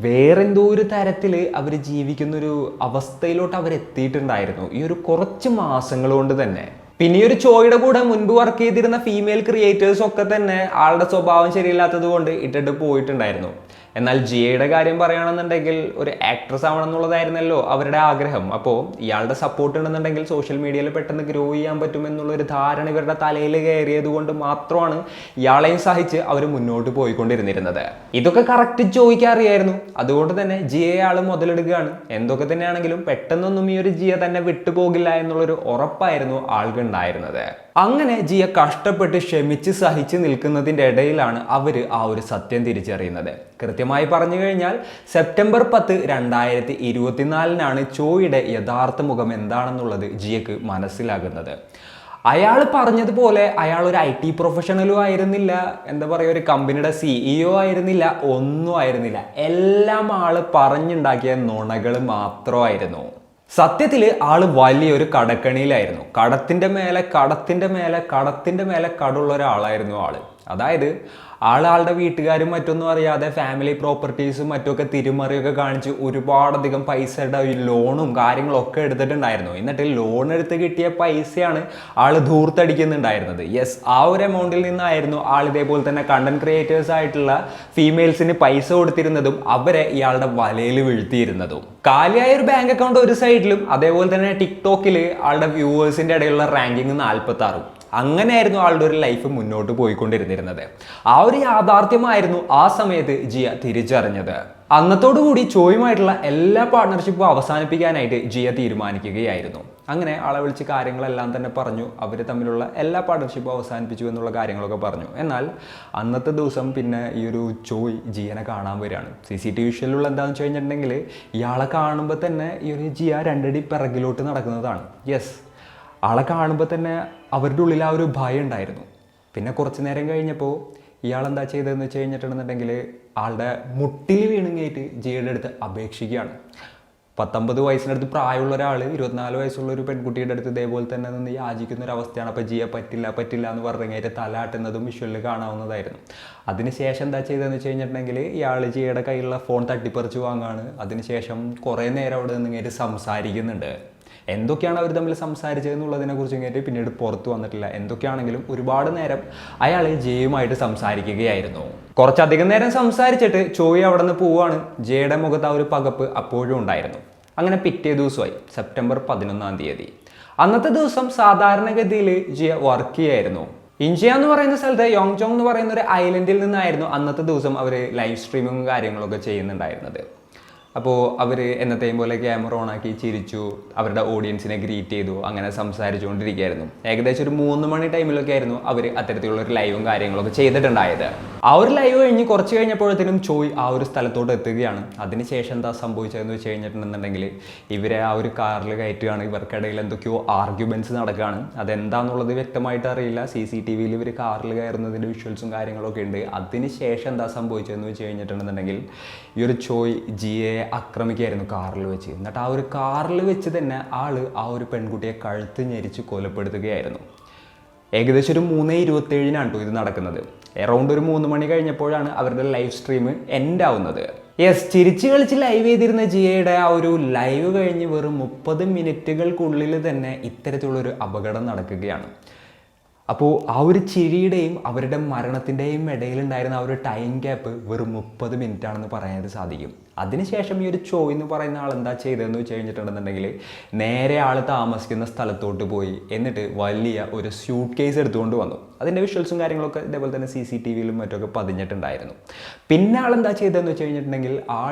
വേറെന്തോ ഒരു തരത്തിൽ അവർ ജീവിക്കുന്നൊരു അവസ്ഥയിലോട്ട് അവരെത്തിയിട്ടുണ്ടായിരുന്നു ഈ ഒരു കുറച്ച് മാസങ്ങൾ കൊണ്ട് തന്നെ. പിന്നെ ഈ ഒരു ചോയുടെ കൂടെ മുൻപ് വർക്ക് ചെയ്തിരുന്ന ഫീമെയിൽ ക്രിയേറ്റേഴ്സ് ഒക്കെ തന്നെ ആളുടെ സ്വഭാവം ശരിയില്ലാത്തത് കൊണ്ട് ഇട്ടിട്ട് പോയിട്ടുണ്ടായിരുന്നു. എന്നാൽ ജിയയുടെ കാര്യം പറയുകയാണെന്നുണ്ടെങ്കിൽ ഒരു ആക്ട്രസ് ആവണം എന്നുള്ളതായിരുന്നല്ലോ അവരുടെ ആഗ്രഹം. അപ്പോൾ ഇയാളുടെ സപ്പോർട്ട് ഉണ്ടെന്നുണ്ടെങ്കിൽ സോഷ്യൽ മീഡിയയിൽ പെട്ടെന്ന് ഗ്രോ ചെയ്യാൻ പറ്റുമെന്നുള്ളൊരു ധാരണ ഇവരുടെ തലയിൽ കയറിയത് കൊണ്ട് മാത്രമാണ് ഇയാളെയും സഹിച്ച് അവർ മുന്നോട്ട് പോയിക്കൊണ്ടിരുന്നിരുന്നത്. ഇതൊക്കെ കറക്റ്റ് ജോയ്ക്ക് അറിയായിരുന്നു. അതുകൊണ്ട് തന്നെ ജിയയെ ആൾ മുതലെടുക്കുകയാണ്. എന്തൊക്കെ തന്നെയാണെങ്കിലും പെട്ടെന്നൊന്നും ഈ ഒരു ജിയ തന്നെ വിട്ടുപോകില്ല എന്നുള്ളൊരു ഉറപ്പായിരുന്നു ആൾക്കുണ്ടായിരുന്നത്. അങ്ങനെ ജിയ കഷ്ടപ്പെട്ട് ക്ഷമിച്ച് സഹിച്ച് നിൽക്കുന്നതിൻ്റെ ഇടയിലാണ് അവർ ആ ഒരു സത്യം തിരിച്ചറിയുന്നത്. കൃത്യമായി പറഞ്ഞു കഴിഞ്ഞാൽ സെപ്റ്റംബർ 10, 2024 ചോയുടെ യഥാർത്ഥ മുഖം എന്താണെന്നുള്ളത് ജിയക്ക് മനസ്സിലാകുന്നത്. അയാൾ പറഞ്ഞതുപോലെ അയാൾ ഒരു IT പ്രൊഫഷണലും ആയിരുന്നില്ല, എന്താ പറയുക ഒരു കമ്പനിയുടെ CEO ആയിരുന്നില്ല, ഒന്നും ആയിരുന്നില്ല. എല്ലാം ആള് പറഞ്ഞുണ്ടാക്കിയ നുണകൾ മാത്രമായിരുന്നു. സത്യത്തിൽ ആള് വലിയൊരു കടക്കണിയിലായിരുന്നു. കടത്തിൻ്റെ മേലെ കടുള്ള ഒരാളായിരുന്നു ആള്. അതായത് ആളുടെ വീട്ടുകാരും മറ്റൊന്നും അറിയാതെ ഫാമിലി പ്രോപ്പർട്ടീസും മറ്റൊക്കെ തിരിമറിയൊക്കെ കാണിച്ച് ഒരുപാടധികം പൈസയുടെ ലോണും കാര്യങ്ങളൊക്കെ എടുത്തിട്ടുണ്ടായിരുന്നു. എന്നിട്ട് ലോൺ എടുത്ത് കിട്ടിയ പൈസയാണ് ആള് ധൂർത്തടിക്കുന്നുണ്ടായിരുന്നത്. യെസ്, ആ ഒരു എമൗണ്ടിൽ നിന്നായിരുന്നു ആൾ ഇതേപോലെ തന്നെ കണ്ടന്റ് ക്രിയേറ്റേഴ്സ് ആയിട്ടുള്ള ഫീമെയിൽസിന് പൈസ കൊടുത്തിരുന്നതും അവരെ ഇയാളുടെ വലയിൽ വീഴ്ത്തിയിരുന്നതും. കാലിയായ ഒരു ബാങ്ക് അക്കൗണ്ട് ഒരു സൈഡിലും അതേപോലെ തന്നെ ടിക്ടോക്കിൽ ആളുടെ വ്യൂവേഴ്സിന്റെ ഇടയിലുള്ള റാങ്കിങ് 46. അങ്ങനെയായിരുന്നു ആളുടെ ഒരു ലൈഫ് മുന്നോട്ട് പോയിക്കൊണ്ടിരുന്നിരുന്നത്. ആ ഒരു യാഥാർത്ഥ്യമായിരുന്നു ആ സമയത്ത് ജിയ തിരിച്ചറിഞ്ഞത്. അന്നത്തോടുകൂടി ചോയുമായിട്ടുള്ള എല്ലാ പാർട്ട്ണർഷിപ്പും അവസാനിപ്പിക്കാനായിട്ട് ജിയ തീരുമാനിക്കുകയായിരുന്നു. അങ്ങനെ ആളെ വിളിച്ച് കാര്യങ്ങളെല്ലാം തന്നെ പറഞ്ഞു. അവർ തമ്മിലുള്ള എല്ലാ പാർട്ണർഷിപ്പും അവസാനിപ്പിച്ചു എന്നുള്ള കാര്യങ്ങളൊക്കെ പറഞ്ഞു. എന്നാൽ അന്നത്തെ ദിവസം പിന്നെ ഈ ഒരു ചോയ് ജിയനെ കാണാൻ വരികയാണ്. CCTV വിഷ്വലുള്ള എന്താണെന്ന് വെച്ച് കഴിഞ്ഞിട്ടുണ്ടെങ്കിൽ ഇയാളെ കാണുമ്പോൾ തന്നെ ഈ ഒരു ജിയ രണ്ടടി പിറകിലോട്ട് നടക്കുന്നതാണ്. യെസ്, ആളെ കാണുമ്പോൾ തന്നെ അവരുടെ ഉള്ളിൽ ആ ഒരു ഭയം ഉണ്ടായിരുന്നു. പിന്നെ കുറച്ച് നേരം കഴിഞ്ഞപ്പോൾ ഇയാളെന്താ ചെയ്തതെന്ന് വെച്ച് കഴിഞ്ഞിട്ടുണ്ടെന്നുണ്ടെങ്കിൽ ആളുടെ മുട്ടിൽ വീണുങ്ങേറ്റ് ജിയയുടെ അടുത്ത് അപേക്ഷിക്കുകയാണ്. 19 വയസ്സിനടുത്ത് പ്രായമുള്ള ഒരാൾ 24 വയസ്സുള്ള ഒരു പെൺകുട്ടിയുടെ അടുത്ത് ഇതേപോലെ തന്നെ നിന്ന് യാചിക്കുന്ന ഒരു അവസ്ഥയാണ്. അപ്പോൾ ജിയ പറ്റില്ല എന്ന് പറഞ്ഞിട്ട് തലാട്ടുന്നതും വിഷ്വലിൽ കാണാവുന്നതായിരുന്നു. അതിനുശേഷം എന്താ ചെയ്തതെന്ന് വെച്ച് കഴിഞ്ഞിട്ടുണ്ടെങ്കിൽ ഇയാൾ ജിയയുടെ കയ്യിലുള്ള ഫോൺ തട്ടിപ്പറിച്ച് വാങ്ങുകയാണ്. അതിനുശേഷം കുറേ നേരം അവിടെ നിന്നിങ്ങേറ്റ് സംസാരിക്കുന്നുണ്ട്. എന്തൊക്കെയാണ് അവർ തമ്മിൽ സംസാരിച്ചതെന്നുള്ളതിനെ കുറിച്ച് ഇങ്ങോട്ട് പിന്നീട് പുറത്തു വന്നിട്ടില്ല. എന്തൊക്കെയാണെങ്കിലും ഒരുപാട് നേരം അയാൾ ജിയയുമായിട്ട് സംസാരിക്കുകയായിരുന്നു. കുറച്ചധികം നേരം സംസാരിച്ചിട്ട് ചോയ് അവിടെ നിന്ന് പോവുകയാണ്. ജിയയുടെ മുഖത്ത് ആ ഒരു പകപ്പ് അപ്പോഴും ഉണ്ടായിരുന്നു. അങ്ങനെ പിറ്റേ ദിവസമായി സെപ്റ്റംബർ 11-ാം തീയതി. അന്നത്തെ ദിവസം സാധാരണഗതിയിൽ ജിയ വർക്ക് ചെയ്യായിരുന്നു. ഇഞ്ചിയ എന്ന് പറയുന്ന സ്ഥലത്ത് യോങ്ജോങ് എന്ന് പറയുന്ന ഒരു ഐലൻഡിൽ നിന്നായിരുന്നു അന്നത്തെ ദിവസം അവർ ലൈവ് സ്ട്രീമിങ്ങും കാര്യങ്ങളൊക്കെ ചെയ്യുന്നുണ്ടായിരുന്നത്. അപ്പോൾ അവർ എന്നത്തെയും പോലെ ക്യാമറ ഓണാക്കി ചിരിച്ചു, അവരുടെ ഓഡിയൻസിനെ ഗ്രീറ്റ് ചെയ്തു, അങ്ങനെ സംസാരിച്ചുകൊണ്ടിരിക്കുകയായിരുന്നു. ഏകദേശം ഒരു 3 മണി ടൈമിലൊക്കെ ആയിരുന്നു അവർ അത്തരത്തിലുള്ള ഒരു ലൈവും കാര്യങ്ങളൊക്കെ ചെയ്തിട്ടുണ്ടായത്. ആ ഒരു ലൈവ് കഴിഞ്ഞ് കുറച്ച് കഴിഞ്ഞപ്പോഴത്തേനും ചോയ് ആ ഒരു സ്ഥലത്തോട്ട് എത്തുകയാണ്. അതിനുശേഷം എന്താ സംഭവിച്ചതെന്ന് വെച്ച് കഴിഞ്ഞിട്ടുണ്ടെന്നുണ്ടെങ്കിൽ ഇവരെ ആ ഒരു കാറിൽ കയറ്റുകയാണ്. ഇവർക്കിടയിൽ എന്തൊക്കെയോ ആർഗ്യുമെൻറ്റ്സ് നടക്കുകയാണ്. അതെന്താണെന്നുള്ളത് വ്യക്തമായിട്ട് അറിയില്ല. CCTVയിൽ ഇവർ കാറിൽ കയറുന്നതിൻ്റെ വിഷ്വൽസും കാര്യങ്ങളൊക്കെ ഉണ്ട്. അതിനുശേഷം എന്താ സംഭവിച്ചതെന്ന് വെച്ച് കഴിഞ്ഞിട്ടുണ്ടെന്നുണ്ടെങ്കിൽ ഈ ഒരു ചോയ് ജിയെ ആക്രമിക്കുകയായിരുന്നു കാറിൽ വെച്ച്. എന്നിട്ട് ആ ഒരു കാറിൽ വെച്ച് തന്നെ ആ ഒരു പെൺകുട്ടിയെ കഴുത്ത് ഞെരിച്ച് കൊലപ്പെടുത്തുകയായിരുന്നു. ഏകദേശം ഒരു 3:27-നാണ് കേട്ടോ ഇത് നടക്കുന്നത്. അറൗണ്ട് ഒരു 3 മണി കഴിഞ്ഞപ്പോഴാണ് അവരുടെ ലൈവ് സ്ട്രീം എൻഡ് ആവുന്നത്. യെസ്, ചിരിച്ച് കളിച്ച് ലൈവ് ചെയ്തിരുന്ന ജിയയുടെ ആ ഒരു ലൈവ് കഴിഞ്ഞ് വെറും 30 മിനിറ്റുകൾക്കുള്ളിൽ തന്നെ ഇത്തരത്തിലുള്ളൊരു അപകടം നടക്കുകയാണ്. അപ്പോൾ ആ ഒരു ചിരിയുടെയും അവരുടെ മരണത്തിൻ്റെയും ഇടയിലുണ്ടായിരുന്ന ആ ഒരു ടൈം ഗ്യാപ്പ് വെറും 30 മിനിറ്റാണെന്ന് പറയാനായിട്ട് സാധിക്കും. അതിനുശേഷം ഈ ഒരു ചോയ് എന്ന് പറയുന്ന ആൾ എന്താ ചെയ്തതെന്ന് വെച്ച് കഴിഞ്ഞിട്ടുണ്ടെന്നുണ്ടെങ്കിൽ നേരെ ആൾ താമസിക്കുന്ന സ്ഥലത്തോട്ട് പോയി. എന്നിട്ട് വലിയ ഒരു സ്യൂട്ട് കേസ് എടുത്തുകൊണ്ട് വന്നു. അതിൻ്റെ വിഷ്വൽസും കാര്യങ്ങളൊക്കെ ഇതേപോലെ തന്നെ CCTVയിലും മറ്റൊക്കെ പതിഞ്ഞിട്ടുണ്ടായിരുന്നു. പിന്നെ ആളെന്താ ചെയ്തതെന്ന് വെച്ച് കഴിഞ്ഞിട്ടുണ്ടെങ്കിൽ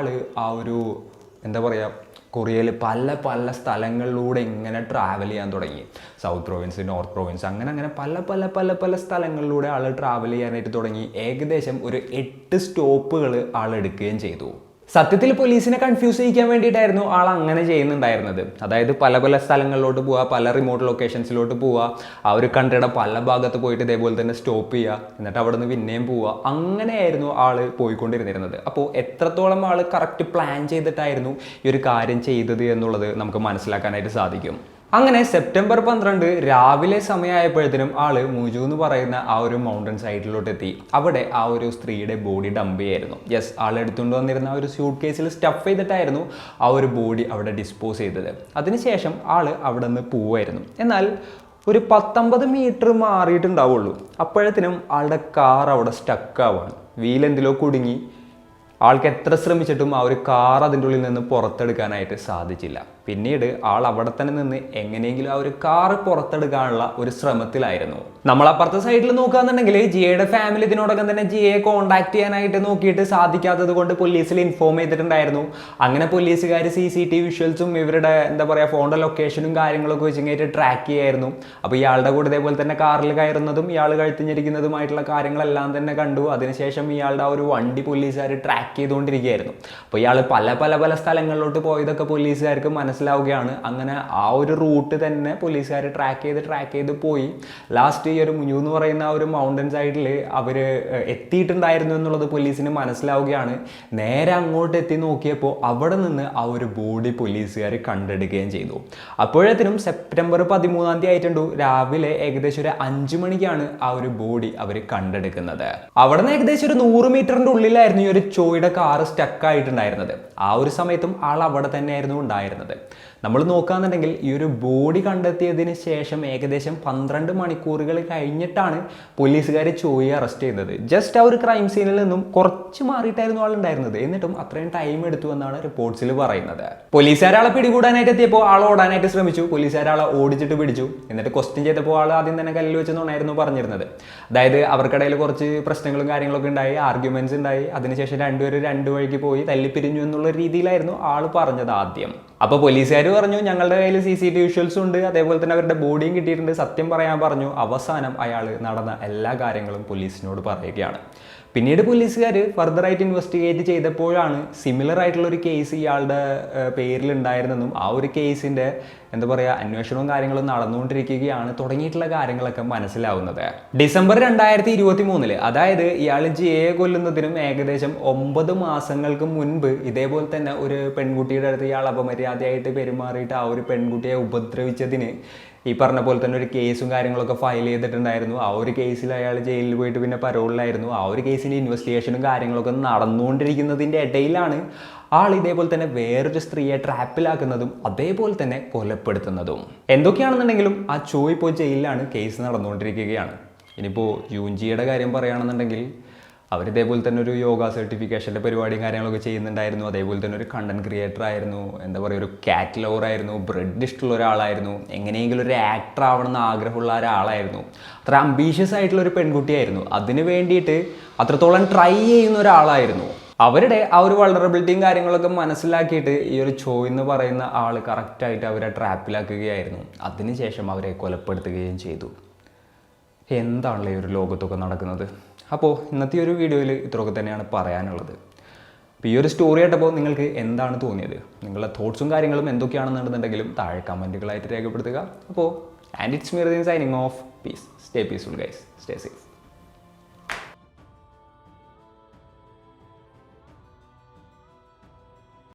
ആ ഒരു എന്താ പറയുക, കൊറിയയിൽ പല സ്ഥലങ്ങളിലൂടെ ഇങ്ങനെ ട്രാവൽ ചെയ്യാൻ തുടങ്ങി. സൗത്ത് പ്രൊവിൻസ്, നോർത്ത് പ്രൊവിൻസ്, അങ്ങനെ പല സ്ഥലങ്ങളിലൂടെ ആൾ ട്രാവൽ ചെയ്യാനായിട്ട് തുടങ്ങി. ഏകദേശം ഒരു 8 സ്റ്റോപ്പുകൾ ആൾ എടുക്കുകയും ചെയ്തു. സത്യത്തിൽ പോലീസിനെ കൺഫ്യൂസ് ചെയ്യിക്കാൻ വേണ്ടിയിട്ടായിരുന്നു ആൾ അങ്ങനെ ചെയ്യുന്നുണ്ടായിരുന്നത്. അതായത് പല സ്ഥലങ്ങളിലോട്ട് പോവുക, പല റിമോട്ട് ലൊക്കേഷൻസിലോട്ട് പോവുക, ആ ഒരു കൺട്രിയുടെ പല ഭാഗത്ത് പോയിട്ട് ഇതേപോലെ തന്നെ സ്റ്റോപ്പ് ചെയ്യുക, എന്നിട്ട് അവിടെ നിന്ന് പിന്നെയും പോവുക. അങ്ങനെയായിരുന്നു ആൾ പോയിക്കൊണ്ടിരുന്നിരുന്നത്. അപ്പോൾ എത്രത്തോളം ആൾ കറക്റ്റ് പ്ലാൻ ചെയ്തിട്ടായിരുന്നു ഈ ഒരു കാര്യം ചെയ്തത് എന്നുള്ളത് നമുക്ക് മനസ്സിലാക്കാനായിട്ട് സാധിക്കും. അങ്ങനെ സെപ്റ്റംബർ 12 രാവിലെ സമയമായപ്പോഴത്തേനും ആള് മുജു എന്ന് പറയുന്ന ആ ഒരു മൗണ്ടൻ സൈഡിലോട്ട് എത്തി. അവിടെ ആ ഒരു സ്ത്രീയുടെ ബോഡി ഡംപ് ചെയ്യായിരുന്നു. യെസ്, ആൾ എടുത്തുകൊണ്ട് വന്നിരുന്ന ആ ഒരു സ്യൂട്ട് കേസിൽ സ്റ്റഫ് ചെയ്തിട്ടായിരുന്നു ആ ഒരു ബോഡി അവിടെ ഡിസ്പോസ് ചെയ്തത്. അതിനുശേഷം ആള് അവിടെ നിന്ന് പോവായിരുന്നു. എന്നാൽ ഒരു 19 മീറ്റർ മാറിയിട്ടുണ്ടാവുള്ളൂ. അപ്പോഴത്തേനും ആളുടെ കാർ അവിടെ സ്റ്റക്കാവാണ്. വീലെന്തിലോ കുടുങ്ങി. ആൾക്ക് എത്ര ശ്രമിച്ചിട്ടും ആ ഒരു കാർ അതിൻ്റെ ഉള്ളിൽ നിന്ന് പുറത്തെടുക്കാനായിട്ട് സാധിച്ചില്ല. പിന്നീട് ആൾ അവിടെ തന്നെ നിന്ന് എങ്ങനെയെങ്കിലും ആ ഒരു കാർ പുറത്തെടുക്കാനുള്ള ഒരു ശ്രമത്തിലായിരുന്നു. നമ്മൾ അപ്പുറത്തെ സൈഡിൽ നോക്കുകയാണെന്നുണ്ടെങ്കിൽ ജിയയുടെ ഫാമിലി ഇതിനോടകം തന്നെ ജിയയെ കോൺടാക്ട് ചെയ്യാനായിട്ട് നോക്കിയിട്ട് സാധിക്കാത്തത് കൊണ്ട് പോലീസിൽ ഇൻഫോം ചെയ്തിട്ടുണ്ടായിരുന്നു. അങ്ങനെ പോലീസുകാർ CCTV വിഷ്വൽസും ഇവരുടെ എന്താ പറയുക ഫോണിൻ്റെ ലൊക്കേഷനും കാര്യങ്ങളൊക്കെ വെച്ചിങ്ങായിട്ട് ട്രാക്ക് ചെയ്യായിരുന്നു. അപ്പോൾ ഇയാളുടെ കൂടെ ഇതേപോലെ തന്നെ കാറിൽ കയറുന്നതും ഇയാൾ കഴുത്തിഞ്ഞിരിക്കുന്നതുമായിട്ടുള്ള കാര്യങ്ങളെല്ലാം തന്നെ കണ്ടു. അതിനുശേഷം ഇയാളുടെ ആ ഒരു വണ്ടി പോലീസുകാർ ട്രാക്ക് ചെയ്തുകൊണ്ടിരിക്കുകയായിരുന്നു. അപ്പോൾ ഇയാൾ പല സ്ഥലങ്ങളിലോട്ട് പോയതൊക്കെ പോലീസുകാർക്ക് മനസ്സിലാവുകയാണ്. അങ്ങനെ ആ ഒരു റൂട്ട് തന്നെ പോലീസുകാർ ട്രാക്ക് ചെയ്ത് പോയി. ലാസ്റ്റ് ഈ ഒരു മുഞ്ഞു എന്ന് പറയുന്ന ആ ഒരു മൗണ്ടൻ സൈഡിൽ അവർ എത്തിയിട്ടുണ്ടായിരുന്നു എന്നുള്ളത് പോലീസിന് മനസ്സിലാവുകയാണ്. നേരെ അങ്ങോട്ട് എത്തി നോക്കിയപ്പോൾ അവിടെ നിന്ന് ആ ഒരു ബോഡി പോലീസുകാർ കണ്ടെടുക്കുകയും ചെയ്തു. അപ്പോഴത്തേനും സെപ്റ്റംബർ 13-ാം തീയതി ആയിട്ടുണ്ട്. രാവിലെ ഏകദേശം ഒരു 5 മണിക്കാണ് ആ ഒരു ബോഡി അവർ കണ്ടെടുക്കുന്നത്. അവിടെ നിന്ന് ഏകദേശം ഒരു 100 മീറ്ററിൻ്റെ ഉള്ളിലായിരുന്നു ഈ ഒരു ചോയുടെ കാറ് സ്റ്റക്കായിട്ടുണ്ടായിരുന്നത്. ആ ഒരു സമയത്തും ആൾ അവിടെ തന്നെയായിരുന്നു ഉണ്ടായിരുന്നത്. നമ്മൾ നോക്കുകയാണെന്നുണ്ടെങ്കിൽ ഈ ഒരു ബോഡി കണ്ടെത്തിയതിന് ശേഷം ഏകദേശം 12 മണിക്കൂറുകൾ കഴിഞ്ഞിട്ടാണ് പോലീസുകാർ ചോയെ അറസ്റ്റ് ചെയ്യുന്നത്. ജസ്റ്റ് ആ ഒരു ക്രൈം സീനിൽ നിന്നും കുറച്ച് മാറിയിട്ടായിരുന്നു ആളുണ്ടായിരുന്നത്. എന്നിട്ടും അത്രയും ടൈം എടുത്തു എന്നാണ് റിപ്പോർട്ട്സിൽ പറയുന്നത്. പോലീസുകാരാളെ പിടികൂടാനായിട്ട് എത്തിയപ്പോൾ ആൾ ഓടാനായിട്ട് ശ്രമിച്ചു. പോലീസുകാരാളെ ഓടിച്ചിട്ട് പിടിച്ചു. എന്നിട്ട് ക്വസ്റ്റ്യൻ ചെയ്തപ്പോൾ ആൾ ആദ്യം തന്നെ കല്ലിൽ വെച്ചെന്നായിരുന്നു പറഞ്ഞിരുന്നത്. അതായത് അവർക്കിടയിൽ കുറച്ച് പ്രശ്നങ്ങളും കാര്യങ്ങളൊക്കെ ഉണ്ടായി, ആർഗ്യുമെന്റ്സ് ഉണ്ടായി. അതിനുശേഷം രണ്ടുപേരും 2 വഴിക്ക് പോയി തല്ലിപ്പിരിഞ്ഞു എന്നുള്ള രീതിയിലായിരുന്നു ആൾ പറഞ്ഞത് ആദ്യം. അപ്പോൾ പോലീസുകാർ പോലീസുകാർ പറഞ്ഞു ഞങ്ങളുടെ കയ്യിൽ CCTV വിഷ്വൽസും ഉണ്ട്, അതേപോലെ തന്നെ അവരുടെ ബോഡിയും കിട്ടിയിട്ടുണ്ട്, സത്യം പറയാൻ പറഞ്ഞു. അവസാനം അയാൾ നടന്ന എല്ലാ കാര്യങ്ങളും പോലീസിനോട് പറയുകയാണ്. പിന്നീട് പോലീസുകാർ ഫർദറായിട്ട് ഇൻവെസ്റ്റിഗേറ്റ് ചെയ്തപ്പോഴാണ് സിമിലർ ആയിട്ടുള്ള ഒരു കേസ് ഇയാളുടെ പേരിലുണ്ടായിരുന്നെന്നും ആ ഒരു കേസിൻ്റെ എന്താ പറയുക അന്വേഷണവും കാര്യങ്ങളും നടന്നുകൊണ്ടിരിക്കുകയാണ് തുടങ്ങിയിട്ടുള്ള കാര്യങ്ങളൊക്കെ മനസ്സിലാവുന്നത്. ഡിസംബർ 2023, അതായത് ഇയാൾ ജിയെ കൊല്ലുന്നതിനും ഏകദേശം 9 മാസങ്ങൾക്ക് മുൻപ് ഇതേപോലെ തന്നെ ഒരു പെൺകുട്ടിയുടെ അടുത്ത് ഇയാൾ അപമര്യാദയായിട്ട് പെരുമാറിയിട്ട് ആ ഒരു പെൺകുട്ടിയെ ഉപദ്രവിച്ചതിന് ഈ പറഞ്ഞ പോലെ തന്നെ ഒരു കേസും കാര്യങ്ങളൊക്കെ ഫയൽ ചെയ്തിട്ടുണ്ടായിരുന്നു. ആ ഒരു കേസിൽ അയാൾ ജയിലിൽ പോയിട്ട് പിന്നെ പരോളിലായിരുന്നു. ആ ഒരു കേസിൻ്റെ ഇൻവെസ്റ്റിഗേഷനും കാര്യങ്ങളൊക്കെ നടന്നുകൊണ്ടിരിക്കുന്നതിൻ്റെ ഇടയിലാണ് ആൾ ഇതേപോലെ തന്നെ വേറൊരു സ്ത്രീയെ ട്രാപ്പിലാക്കുന്നതും അതേപോലെ തന്നെ കൊലപ്പെടുത്തുന്നതും. എന്തൊക്കെയാണെന്നുണ്ടെങ്കിലും ആ ചോയ് ഇപ്പോൾ ജയിലിലാണ്, കേസ് നടന്നുകൊണ്ടിരിക്കുകയാണ്. ഇനിയിപ്പോൾ യൂൻജിയുടെ കാര്യം പറയുകയാണെന്നുണ്ടെങ്കിൽ അവരിതേപോലെ തന്നെ ഒരു യോഗ സർട്ടിഫിക്കേഷൻ്റെ പരിപാടിയും കാര്യങ്ങളൊക്കെ ചെയ്യുന്നുണ്ടായിരുന്നു. അതേപോലെ തന്നെ ഒരു കണ്ടന്റ് ക്രിയേറ്റർ ആയിരുന്നു, എന്താ പറയുക ഒരു കാറ്റ് ലവർ ആയിരുന്നു, ബ്രെഡ് ഇഷ്ടമുള്ള ഒരാളായിരുന്നു, എങ്ങനെയെങ്കിലും ഒരു ആക്ടർ ആവണമെന്ന് ആഗ്രഹമുള്ള ഒരാളായിരുന്നു. അത്ര അംബീഷ്യസ് ആയിട്ടുള്ള ഒരു പെൺകുട്ടിയായിരുന്നു. അതിന് വേണ്ടിയിട്ട് അത്രത്തോളം ട്രൈ ചെയ്യുന്ന ഒരാളായിരുന്നു. അവരുടെ ആ ഒരു വൾണറബിലിറ്റിയും കാര്യങ്ങളൊക്കെ മനസ്സിലാക്കിയിട്ട് ഈ ഒരു ചോ എന്ന് പറയുന്ന ആൾ കറക്റ്റായിട്ട് അവരെ ട്രാപ്പിലാക്കുകയായിരുന്നു. അതിനുശേഷം അവരെ കൊലപ്പെടുത്തുകയും ചെയ്തു. എന്താണല്ലേ ഈ ഒരു ലോകത്തൊക്കെ നടക്കുന്നത്? അപ്പോൾ ഇന്നത്തെ ഒരു വീഡിയോയിൽ ഇത്രയൊക്കെ തന്നെയാണ് പറയാനുള്ളത്. അപ്പോൾ ഈ ഒരു സ്റ്റോറി ആയിട്ടപ്പോൾ നിങ്ങൾക്ക് എന്താണ് തോന്നിയത്? നിങ്ങളുടെ തോട്ട്സും കാര്യങ്ങളും എന്തൊക്കെയാണെന്നുണ്ടെങ്കിലും താഴെ കമൻറ്റുകളായിട്ട് രേഖപ്പെടുത്തുക. അപ്പോൾ and it's me signing off. Peace. Stay peaceful guys. Stay safe.